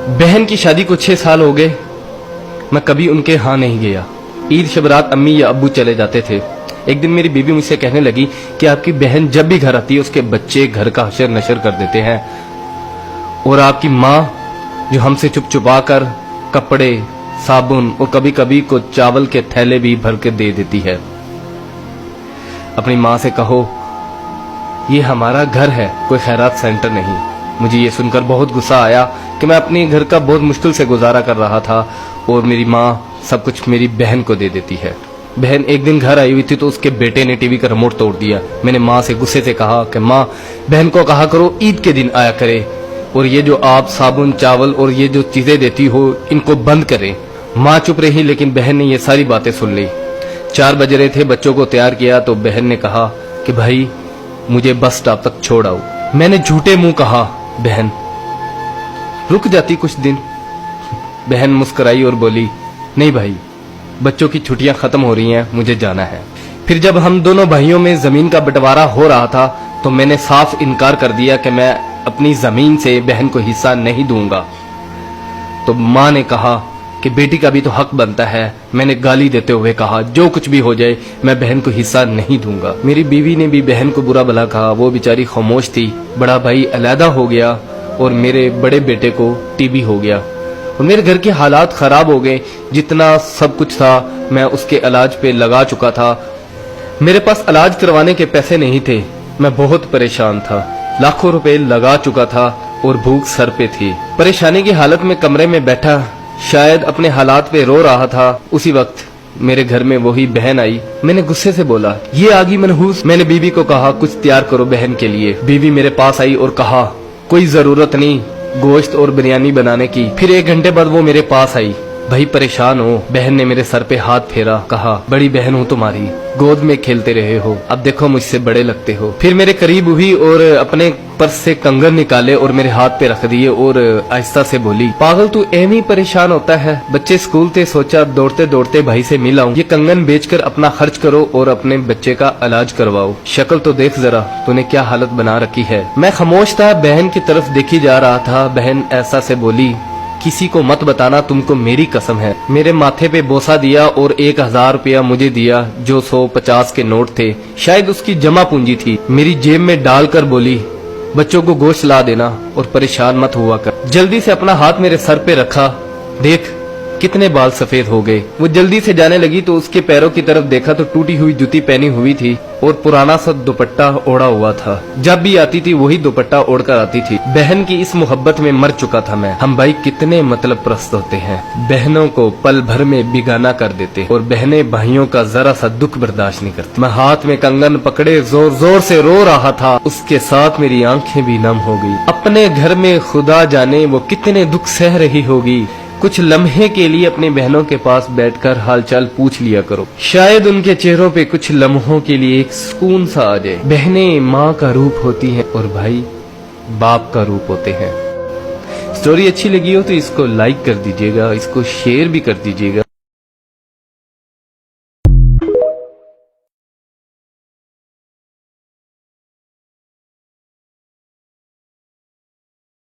बहन की शादी को 6 साल हो गए, मैं कभी उनके यहाँ नहीं गया। ईद शब रात अम्मी या अब्बू चले जाते थे। एक दिन मेरी बीवी मुझसे कहने लगी कि आपकी बहन जब भी घर आती है उसके बच्चे घर का हशर नशर कर देते हैं, और आपकी माँ जो हमसे चुप चुपा कर कपड़े, साबुन और कभी कभी को चावल के थैले भी भर के दे देती है। अपनी माँ से कहो ये हमारा घर है, कोई खैरात सेंटर नहीं। मुझे ये सुनकर बहुत गुस्सा आया कि मैं अपने घर का बहुत मुश्किल से गुजारा कर रहा था और मेरी माँ सब कुछ मेरी बहन को दे देती है। बहन एक दिन घर आई हुई थी तो उसके बेटे ने टीवी का रिमोट तोड़ दिया। मैंने माँ से गुस्से से कहा कि माँ, बहन को कहा करो ईद के दिन आया करे, और ये जो आप साबुन, चावल और ये जो चीजें देती हो इनको बंद करें। माँ चुप रही, लेकिन बहन ने ये सारी बातें सुन ली। 4 बज रहे थे, बच्चों को तैयार किया तो बहन ने कहा कि भाई मुझे बस स्टॉप तक छोड़ आओ। मैंने झूठे मुंह कहा बहन रुक जाती कुछ दिन। बहन मुस्कुराई और बोली नहीं भाई, बच्चों की छुट्टियां खत्म हो रही हैं, मुझे जाना है। फिर जब हम दोनों भाइयों में जमीन का बंटवारा हो रहा था तो मैंने साफ इनकार कर दिया कि मैं अपनी जमीन से बहन को हिस्सा नहीं दूंगा। तो माँ ने कहा कि बेटी का भी तो हक बनता है। मैंने गाली देते हुए कहा जो कुछ भी हो जाए मैं बहन को हिस्सा नहीं दूंगा। मेरी बीवी ने भी बहन को बुरा भला कहा, वो बेचारी खामोश थी। बड़ा भाई अलहदा हो गया और मेरे बड़े बेटे को टीबी हो गया और मेरे घर के हालात खराब हो गए। जितना सब कुछ था मैं उसके इलाज पे लगा चुका था। मेरे पास इलाज करवाने के पैसे नहीं थे, मैं बहुत परेशान था। लाखों रुपए लगा चुका था और भूख सर पे थी। परेशानी की हालत में कमरे में बैठा शायद अपने हालात पे रो रहा था। उसी वक्त मेरे घर में वही बहन आई। मैंने गुस्से से बोला ये आ गई मनहूस। मैंने बीवी को कहा कुछ तैयार करो बहन के लिए। बीवी मेरे पास आई और कहा कोई जरूरत नहीं गोश्त और बिरयानी बनाने की। फिर 1 घंटे बाद वो मेरे पास आई। भाई परेशान हो। बहन ने मेरे सर पे हाथ फेरा, कहा बड़ी बहन हूँ तुम्हारी, गोद में खेलते रहे हो, अब देखो मुझसे बड़े लगते हो। फिर मेरे करीब हुई और अपने पर्स से कंगन निकाले और मेरे हाथ पे रख दिए और आहिस्ता से बोली पागल तू एम ही परेशान होता है। बच्चे स्कूल थे, सोचा दौड़ते दौड़ते भाई से मिल आऊं। ये कंगन बेचकर अपना खर्च करो और अपने बच्चे का इलाज करवाओ। शक्ल तो देख जरा तूने क्या हालत बना रखी है। मैं खामोश था, बहन की तरफ देखी जा रहा था। बहन ऐसा से बोली किसी को मत बताना, तुमको मेरी कसम है। मेरे माथे पे बोसा दिया और 1000 रुपया मुझे दिया जो 150 के नोट थे, शायद उसकी जमा पूंजी थी। मेरी जेब में डालकर बोली बच्चों को गोश्त ला देना और परेशान मत हुआ कर। जल्दी से अपना हाथ मेरे सर पे रखा, देख कितने बाल सफेद हो गए। वो जल्दी से जाने लगी तो उसके पैरों की तरफ देखा तो टूटी हुई जूती पहनी हुई थी और पुराना सा दुपट्टा ओढ़ा हुआ था। जब भी आती थी वही दुपट्टा ओढ़कर आती थी। बहन की इस मोहब्बत में मर चुका था मैं। हम भाई कितने मतलब प्रस्त होते हैं, बहनों को पल भर में बिगाना कर देते और बहनें भाइयों का जरा सा दुख बर्दाश्त नहीं करती। मैं हाथ में कंगन पकड़े जोर जोर से रो रहा था, उसके साथ मेरी आंखें भी नम हो गई। अपने घर में खुदा जाने वो कितने दुख सह रही होगी। कुछ लम्हे के लिए अपनी बहनों के पास बैठकर हालचाल पूछ लिया करो, शायद उनके चेहरों पे कुछ लम्हों के लिए एक सुकून सा आ जाए। बहनें माँ का रूप होती हैं और भाई बाप का रूप होते हैं। स्टोरी अच्छी लगी हो तो इसको लाइक कर दीजिएगा, इसको शेयर भी कर दीजिएगा।